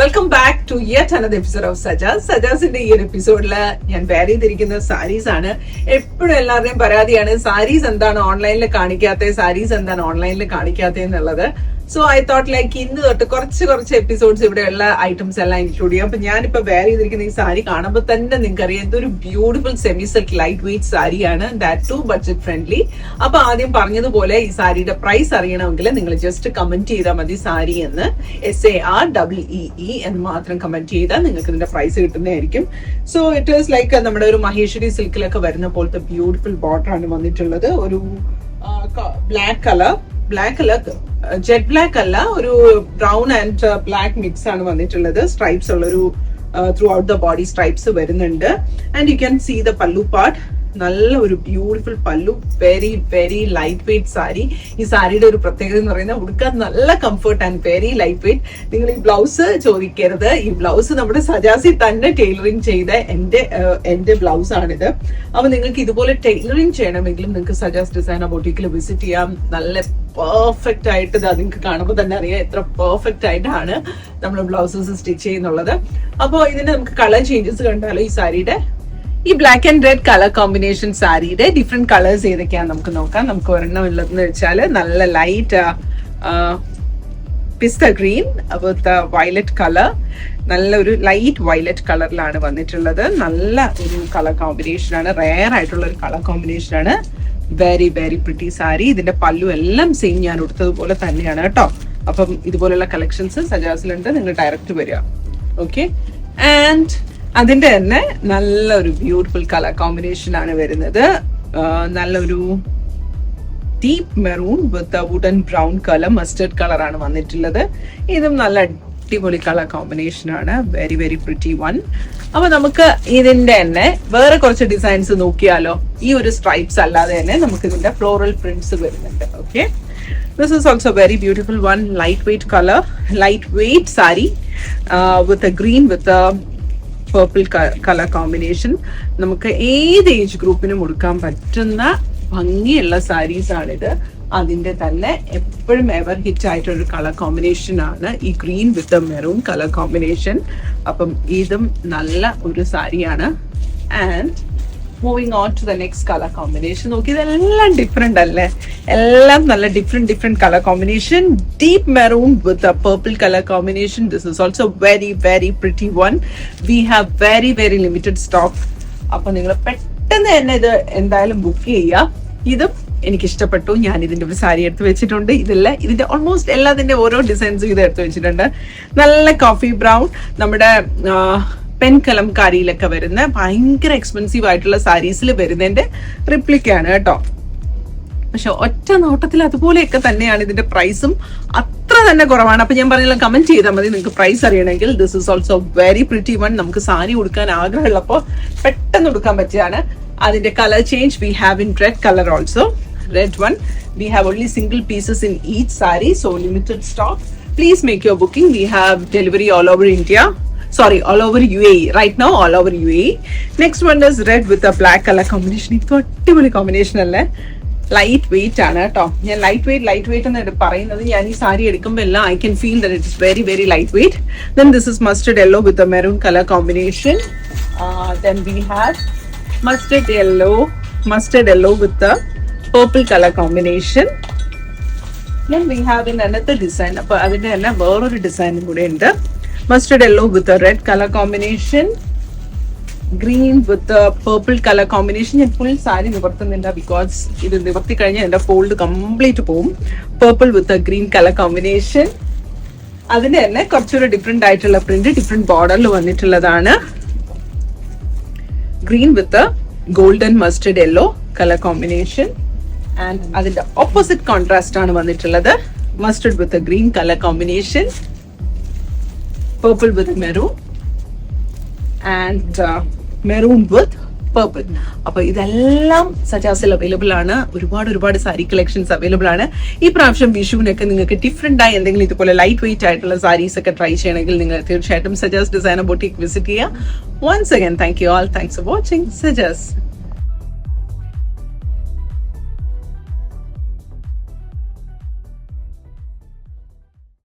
Welcome back to yet another episode of സജാസിന്റെ ഈ ഒരു എപ്പിസോഡില് ഞാൻ വെയർ ചെയ്തിരിക്കുന്ന സാരീസ് ആണ്. എപ്പോഴും എല്ലാവരുടെയും പരാതിയാണ് സാരീസ് എന്താണ് ഓൺലൈനിൽ കാണിക്കാത്തത്, സാരീസ് എന്താണ് ഓൺലൈനിൽ കാണിക്കാത്തത് എന്നുള്ളത്. സോ ഐ തോട്ട് ലൈക്ക് ഇന്ന് തൊട്ട് കുറച്ച് എപ്പിസോഡ്സ് ഇവിടെയുള്ള ഐറ്റംസ് എല്ലാം ഇൻക്ലൂഡ് ചെയ്യാം. അപ്പൊ ഞാനിപ്പോ വെയർ ചെയ്തിരിക്കുന്ന ഈ സാരി കാണുമ്പോൾ തന്നെ നിങ്ങൾക്ക് അറിയാം എന്തൊരു beautiful semi silk light weight സാരിയാണ്, ദാറ്റ് ടു ബഡ്ജറ്റ് ഫ്രണ്ട്ലി. അപ്പൊ ആദ്യം പറഞ്ഞതുപോലെ ഈ സാരിയുടെ പ്രൈസ് അറിയണമെങ്കിൽ നിങ്ങൾ ജസ്റ്റ് കമന്റ് ചെയ്താൽ മതി സാരി എന്ന്, SAREE എന്ന് മാത്രം കമന്റ് ചെയ്താൽ നിങ്ങൾക്ക് ഇതിന്റെ പ്രൈസ് കിട്ടുന്നതായിരിക്കും. സോ ഇറ്റ് ഈസ് ലൈക്ക് നമ്മുടെ ഒരു മഹേശ്വരി സിൽക്കിലൊക്കെ വരുന്ന പോലത്തെ ബ്യൂട്ടിഫുൾ ബോർഡർ ആണ് വന്നിട്ടുള്ളത്. ഒരു ബ്ലാക്ക് കളർ ജെറ്റ് ബ്ലാക്ക് അല്ല, ഒരു ബ്രൗൺ ആൻഡ് ബ്ലാക്ക് മിക്സ് ആണ് വന്നിട്ടുള്ളത്. സ്ട്രൈപ്സ് ഉള്ളൊരു throughout the body stripes വരുന്നുണ്ട്. And you can see the pallu part. നല്ല ഒരു ബ്യൂട്ടിഫുൾ പല്ലു, വെരി ലൈറ്റ് വെയിറ്റ് സാരി. ഈ സാരിയുടെ ഒരു പ്രത്യേകത എന്ന് പറയുന്നത് ഉടുക്കാൻ നല്ല comfort and very light weight. നിങ്ങൾ ഈ ബ്ലൗസ് ചോദിക്കരുത്, ഈ ബ്ലൗസ് നമ്മുടെ സജാസി തന്നെ ടൈലറിങ് ചെയ്ത എന്റെ ബ്ലൗസ് ആണിത്. അപ്പൊ നിങ്ങൾക്ക് ഇതുപോലെ ടൈലറിങ് ചെയ്യണമെങ്കിലും നിങ്ങൾക്ക് സജാസ് ഡിസൈനർ ബൊട്ടീക്കിൽ വിസിറ്റ് ചെയ്യാം. നല്ല പെർഫെക്റ്റ് ആയിട്ട് നിങ്ങൾക്ക് കാണുമ്പോൾ തന്നെ അറിയാം എത്ര പെർഫെക്റ്റ് ആയിട്ടാണ് നമ്മൾ ബ്ലൗസസ് സ്റ്റിച്ച് ചെയ്യുന്നുള്ളത്. അപ്പോൾ ഇതിന്റെ നമുക്ക് കളർ ചേഞ്ചസ് കണ്ടാലോ, ഈ സാരിയുടെ ഈ black and red colour combination സാരിയുടെ ഡിഫറെന്റ് കളേഴ്സ് ഏതൊക്കെയാന്ന് നമുക്ക് നോക്കാം. നമുക്ക് ഒരെണ്ണം ഉള്ളതെന്ന് വെച്ചാൽ നല്ല ലൈറ്റ് പിസ്ത ഗ്രീൻ വിത്ത് വയലറ്റ് കളർ, നല്ലൊരു ലൈറ്റ് വയലറ്റ് കളറിലാണ് വന്നിട്ടുള്ളത്. നല്ല ഒരു കളർ കോമ്പിനേഷൻ ആണ്, റെയർ ആയിട്ടുള്ള ഒരു കളർ കോമ്പിനേഷൻ ആണ്. Very pretty sari. ഇതിന്റെ പല്ലു എല്ലാം സെയിം ഞാൻ എടുത്തതുപോലെ തന്നെയാണ് കേട്ടോ. അപ്പം ഇതുപോലുള്ള കളക്ഷൻസ് സജാസിലുണ്ട്, നിങ്ങൾ ഡയറക്റ്റ് വരിക. ഓക്കെ, ആൻഡ് അതിന്റെ തന്നെ നല്ലൊരു ബ്യൂട്ടിഫുൾ കളർ കോമ്പിനേഷൻ ആണ് വരുന്നത്. നല്ലൊരു deep maroon with wooden brown colour, mustard colour ആണ് വന്നിട്ടുള്ളത്. ഇതും നല്ല അടിപൊളി കളർ കോമ്പിനേഷൻ ആണ്, വെരി പ്രിറ്റി വൺ. അപ്പൊ നമുക്ക് ഇതിന്റെ തന്നെ വേറെ കുറച്ച് ഡിസൈൻസ് നോക്കിയാലോ. ഈ ഒരു സ്ട്രൈപ്സ് അല്ലാതെ തന്നെ നമുക്ക് ഇതിന്റെ ഫ്ലോറൽ പ്രിന്റ്സ് വരുന്നുണ്ട്. Okay, this is also very beautiful one, light weight colour, light weight sari with green with purple colour combination. നമുക്ക് ഏത് ഏജ് ഗ്രൂപ്പിനും ഉടുക്കാൻ പറ്റുന്ന ഭംഗിയുള്ള സാരീസ് ആണിത്. അതിന്റെ തന്നെ എപ്പോഴും എവർ ഹിറ്റ് ആയിട്ടൊരു കളർ കോമ്പിനേഷൻ ആണ് ഈ green with maroon colour combination. അപ്പം ഇതും നല്ല ഒരു സാരിയാണ്. And moving on to the next colour combination. നോക്കി, ഇതെല്ലാം ഡിഫറെന്റ് അല്ലേ, എല്ലാം നല്ല different colour combination. Deep maroon with a purple colour combination. This is also very pretty one. We have very limited stock. അപ്പൊ നിങ്ങൾ പെട്ടെന്ന് തന്നെ ഇത് എന്തായാലും ബുക്ക് ചെയ്യുക. ഇതും എനിക്ക് ഇഷ്ടപ്പെട്ടു. ഞാൻ ഇതിന്റെ ഒരു സാരി എടുത്ത് വെച്ചിട്ടുണ്ട്. ഇതിന്റെ ഓൾമോസ്റ്റ് എല്ലാത്തിന്റെ ഓരോ ഡിസൈൻസും ഇത് എടുത്ത് വെച്ചിട്ടുണ്ട്. നല്ല കോഫി ബ്രൗൺ, നമ്മുടെ പെൻ കലംകാരിയിലൊക്കെ വരുന്ന ഭയങ്കര എക്സ്പെൻസീവ് ആയിട്ടുള്ള സാരീസിൽ വരുന്നതിന്റെ റിപ്ലിക്കാണ് കേട്ടോ. പക്ഷെ ഒറ്റ നോട്ടത്തിൽ അതുപോലെയൊക്കെ തന്നെയാണ്. ഇതിന്റെ പ്രൈസും അത്ര തന്നെ കുറവാണ്. അപ്പൊ ഞാൻ പറഞ്ഞില്ല, കമന്റ് ചെയ്താൽ മതി നിങ്ങൾക്ക് പ്രൈസ് അറിയണമെങ്കിൽ. This is also very pretty one. നമുക്ക് സാരി ഉടുക്കാൻ ആഗ്രഹമുള്ളപ്പോ പെട്ടെന്ന് ഉടുക്കാൻ പറ്റിയാണ്. അതിന്റെ colour change we have in red colour also. Red one. We have only single pieces in each saree, so limited stock. Please make your booking. We have delivery all over India. Sorry, all over UAE. Right now, all over UAE. Next one is red with a black color combination. It's a very combination alle. Light weight ആണ് കേട്ടോ. ഞാൻ light weight എന്ന് പറയുന്നത് ഞാൻ ഈ സാരി എടുക്കുമ്പോൾ എല്ലാം I can feel that it is very light weight. Then this is mustard yellow with a maroon color combination. Then we have mustard yellow with the purple color combination. Then we have in another design. അപ്പോൾ അതിന്റെ തന്നെ വേറൊരു ഡിസൈനും കൂടെ ഉണ്ട്. Mustard yellow with red colour combination, green with purple colour combination. ഞാൻ full sari നിവർത്തുന്നില്ല, because ഇത് നിവർത്തി കഴിഞ്ഞാൽ എന്റെ ഫോൾഡ് കംപ്ലീറ്റ് പോകും. പർപ്പിൾ വിത്ത് ഗ്രീൻ കളർ കോമ്പിനേഷൻ. അതിന്റെ തന്നെ കുറച്ചൊരു ഡിഫറെന്റ് ആയിട്ടുള്ള പ്രിന്റ്, ഡിഫറെന്റ് ബോർഡറിൽ വന്നിട്ടുള്ളതാണ്. Green with golden mustard yellow colour combination. And അതിന്റെ ഓപ്പോസിറ്റ് കോൺട്രാസ്റ്റ് ആണ് വന്നിട്ടുള്ളത്. Mustard with green colour combination, purple with maroon and maroon with purple. അപ്പൊ ഇതെല്ലാം സജാസിൽ അവൈലബിൾ ആണ്. ഒരുപാട് സാരി കളക്ഷൻസ് അവൈലബിൾ ആണ്. ഈ പ്രാവശ്യം വിഷുവിനൊക്കെ നിങ്ങൾക്ക് ഡിഫറെന്റ് ആയി എന്തെങ്കിലും ഇതുപോലെ ലൈറ്റ് വെയിറ്റ് ആയിട്ടുള്ള സാരീസ് ഒക്കെ ട്രൈ ചെയ്യണമെങ്കിൽ നിങ്ങൾ തീർച്ചയായിട്ടും സജാസ് ഡിസൈനർ ബൊട്ടീക്ക് വിസിറ്റ് ചെയ്യുക. Once again, thank you all. Thanks for watching Sajas.